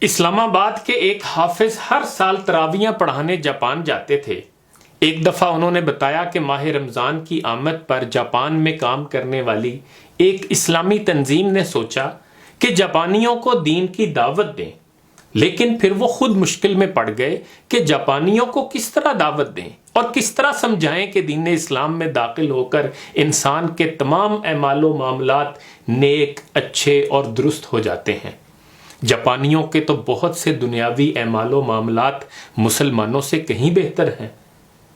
اسلام آباد کے ایک حافظ ہر سال تراویحاں پڑھانے جاپان جاتے تھے۔ ایک دفعہ انہوں نے بتایا کہ ماہ رمضان کی آمد پر جاپان میں کام کرنے والی ایک اسلامی تنظیم نے سوچا کہ جاپانیوں کو دین کی دعوت دیں، لیکن پھر وہ خود مشکل میں پڑ گئے کہ جاپانیوں کو کس طرح دعوت دیں اور کس طرح سمجھائیں کہ دین اسلام میں داخل ہو کر انسان کے تمام اعمال و معاملات نیک، اچھے اور درست ہو جاتے ہیں۔ جاپانیوں کے تو بہت سے دنیاوی اعمال و معاملات مسلمانوں سے کہیں بہتر ہیں۔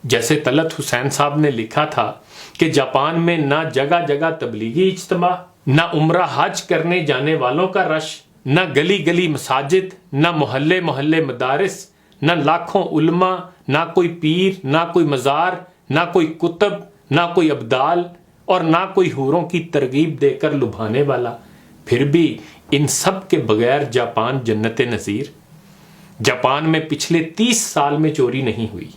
جیسے طلعت حسین صاحب نے لکھا تھا کہ جاپان میں نہ جگہ جگہ تبلیغی اجتماع، نہ عمرہ حج کرنے جانے والوں کا رش، نہ گلی گلی مساجد، نہ محلے محلے مدارس، نہ لاکھوں علماء، نہ کوئی پیر، نہ کوئی مزار، نہ کوئی کتب، نہ کوئی ابدال، اور نہ کوئی حوروں کی ترغیب دے کر لبھانے والا۔ پھر بھی ان سب کے بغیر جاپان جنت نظیر۔ جاپان میں پچھلے 30 سال میں چوری نہیں ہوئی،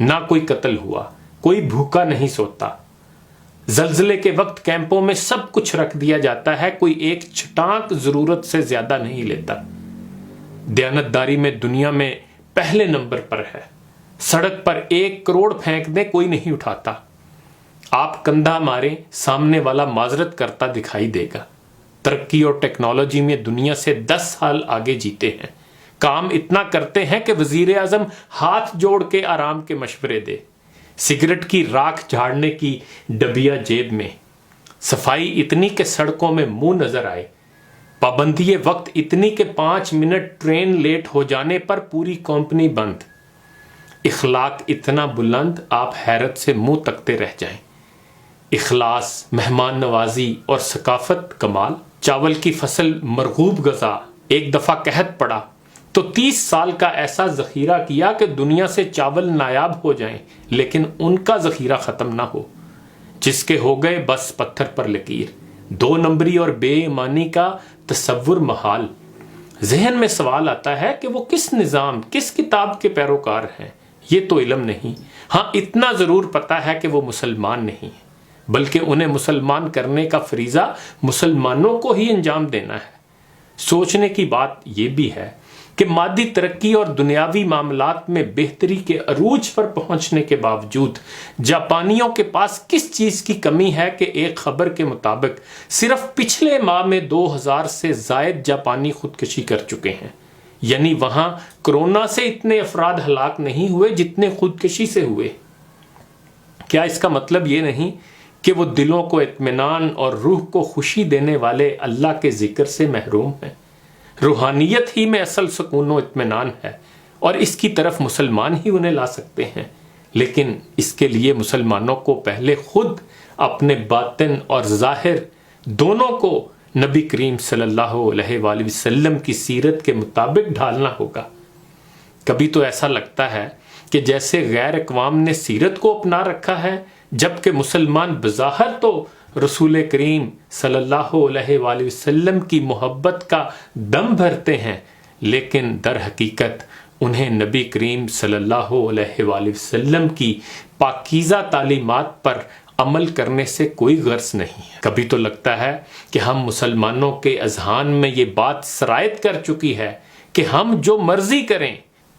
نہ کوئی قتل ہوا، کوئی بھوکا نہیں سوتا۔ زلزلے کے وقت کیمپوں میں سب کچھ رکھ دیا جاتا ہے، کوئی ایک چھٹانک ضرورت سے زیادہ نہیں لیتا۔ دیانتداری میں دنیا میں پہلے نمبر پر ہے۔ سڑک پر 1 کروڑ پھینک دیں کوئی نہیں اٹھاتا۔ آپ کندھا ماریں، سامنے والا معذرت کرتا دکھائی دے گا۔ ترقی اور ٹیکنالوجی میں دنیا سے 10 سال آگے جیتے ہیں۔ کام اتنا کرتے ہیں کہ وزیر اعظم ہاتھ جوڑ کے آرام کے مشورے دے۔ سگریٹ کی راکھ جھاڑنے کی ڈبیا جیب میں۔ صفائی اتنی کہ سڑکوں میں منہ نظر آئے۔ پابندی وقت اتنی کہ 5 منٹ ٹرین لیٹ ہو جانے پر پوری کمپنی بند۔ اخلاق اتنا بلند آپ حیرت سے منہ تکتے رہ جائیں۔ اخلاص، مہمان نوازی اور ثقافت کمال۔ چاول کی فصل مرغوب غذا، ایک دفعہ قحط پڑا تو 30 سال کا ایسا ذخیرہ کیا کہ دنیا سے چاول نایاب ہو جائیں لیکن ان کا ذخیرہ ختم نہ ہو۔ جس کے ہو گئے بس پتھر پر لکیر۔ 2 نمبری اور بے ایمانی کا تصور محال۔ ذہن میں سوال آتا ہے کہ وہ کس نظام، کس کتاب کے پیروکار ہیں؟ یہ تو علم نہیں۔ ہاں اتنا ضرور پتا ہے کہ وہ مسلمان نہیں ہیں، بلکہ انہیں مسلمان کرنے کا فریضہ مسلمانوں کو ہی انجام دینا ہے۔ سوچنے کی بات یہ بھی ہے کہ مادی ترقی اور دنیاوی معاملات میں بہتری کے عروج پر پہنچنے کے باوجود جاپانیوں کے پاس کس چیز کی کمی ہے کہ ایک خبر کے مطابق صرف پچھلے ماہ میں 2000 سے زائد جاپانی خودکشی کر چکے ہیں۔ یعنی وہاں کرونا سے اتنے افراد ہلاک نہیں ہوئے جتنے خودکشی سے ہوئے۔ کیا اس کا مطلب یہ نہیں کہ وہ دلوں کو اطمینان اور روح کو خوشی دینے والے اللہ کے ذکر سے محروم ہیں؟ روحانیت ہی میں اصل سکون و اطمینان ہے اور اس کی طرف مسلمان ہی انہیں لا سکتے ہیں، لیکن اس کے لیے مسلمانوں کو پہلے خود اپنے باطن اور ظاہر دونوں کو نبی کریم صلی اللہ علیہ وآلہ وسلم کی سیرت کے مطابق ڈھالنا ہوگا۔ کبھی تو ایسا لگتا ہے کہ جیسے غیر اقوام نے سیرت کو اپنا رکھا ہے، جبکہ مسلمان بظاہر تو رسول کریم صلی اللہ علیہ وآلہ وسلم کی محبت کا دم بھرتے ہیں، لیکن در حقیقت انہیں نبی کریم صلی اللہ علیہ وآلہ وسلم کی پاکیزہ تعلیمات پر عمل کرنے سے کوئی غرض نہیں ہے۔ کبھی تو لگتا ہے کہ ہم مسلمانوں کے اذہان میں یہ بات سرایت کر چکی ہے کہ ہم جو مرضی کریں،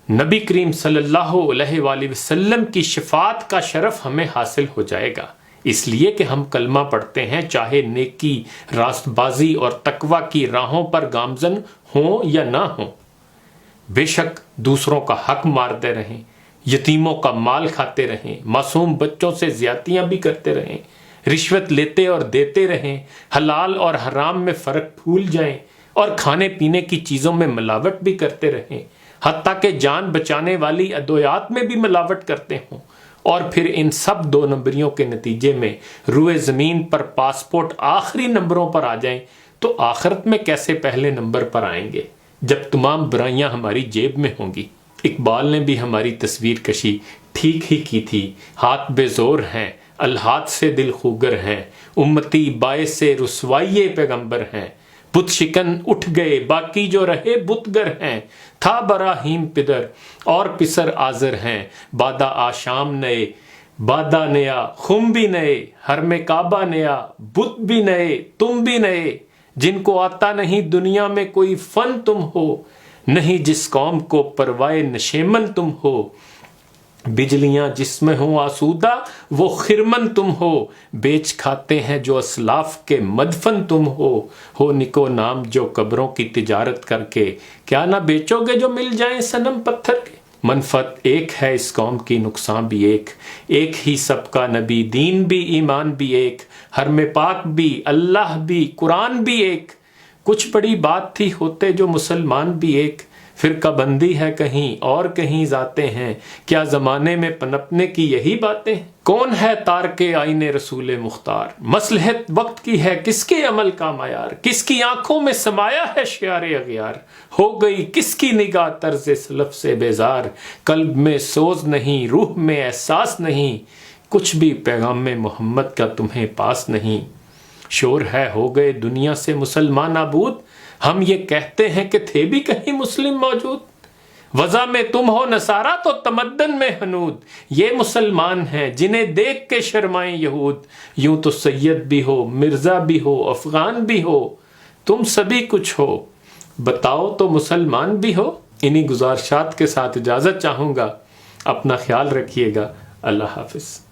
نبی کریم صلی اللہ علیہ وآلہ وسلم کی شفاعت کا شرف ہمیں حاصل ہو جائے گا، اس لیے کہ ہم کلمہ پڑھتے ہیں، چاہے نیکی، راست بازی اور تقوی کی راہوں پر گامزن ہوں یا نہ ہوں۔ بے شک دوسروں کا حق مارتے رہیں، یتیموں کا مال کھاتے رہیں، معصوم بچوں سے زیادتیاں بھی کرتے رہیں، رشوت لیتے اور دیتے رہیں، حلال اور حرام میں فرق بھول جائیں اور کھانے پینے کی چیزوں میں ملاوٹ بھی کرتے رہیں، حتیٰ کہ جان بچانے والی ادویات میں بھی ملاوٹ کرتے ہوں، اور پھر ان سب 2 نمبریوں کے نتیجے میں روئے زمین پر پاسپورٹ آخری نمبروں پر آ جائیں تو آخرت میں کیسے پہلے نمبر پر آئیں گے جب تمام برائیاں ہماری جیب میں ہوں گی؟ اقبال نے بھی ہماری تصویر کشی ٹھیک ہی کی تھی۔ ہاتھ بے زور ہیں، الہات سے دل خوگر ہیں، امتی باعث رسوائی پیغمبر ہیں، بت شکن اٹھ گئے باقی جو رہے بتگر ہیں، تھا براہیم پدر اور پسر آزر ہیں، بادہ آشام نئے بادہ نیا خم بھی نئے، حرم کعبہ نیا بت بھی نئے تم بھی نئے، جن کو آتا نہیں دنیا میں کوئی فن تم ہو، نہیں جس قوم کو پروائے نشیمن تم ہو، بجلیاں جس میں ہوں آسودہ وہ خرمن تم ہو، بیچ کھاتے ہیں جو اسلاف کے مدفن تم ہو نکو نام جو قبروں کی تجارت کر کے، کیا نہ بیچو گے جو مل جائیں صنم پتھر کے۔ منفعت ایک ہے اس قوم کی، نقصان بھی ایک ہی سب کا نبی، دین بھی ایمان بھی ایک، حرم پاک بھی اللہ بھی قرآن بھی ایک، کچھ بڑی بات تھی ہوتے جو مسلمان بھی ایک، فرقہ بندی ہے کہیں اور کہیں ذاتیں ہیں، کیا زمانے میں پنپنے کی یہی باتیں ہیں؟ کون ہے تارک آئین رسول مختار، مصلحت وقت کی ہے کس کے عمل کا معیار، کس کی آنکھوں میں سمایا ہے شعار اغیار، ہو گئی کس کی نگاہ طرز سلف سے بیزار، قلب میں سوز نہیں روح میں احساس نہیں، کچھ بھی پیغام محمد کا تمہیں پاس نہیں، شور ہے ہو گئے دنیا سے مسلمان نابود، ہم یہ کہتے ہیں کہ تھے بھی کہیں مسلم موجود، وضع میں تم ہو نصارہ تو تمدن میں حنود، یہ مسلمان ہیں جنہیں دیکھ کے شرمائیں یہود، یوں تو سید بھی ہو مرزا بھی ہو افغان بھی ہو، تم سبھی کچھ ہو بتاؤ تو مسلمان بھی ہو۔ انہی گزارشات کے ساتھ اجازت چاہوں گا، اپنا خیال رکھیے گا، اللہ حافظ۔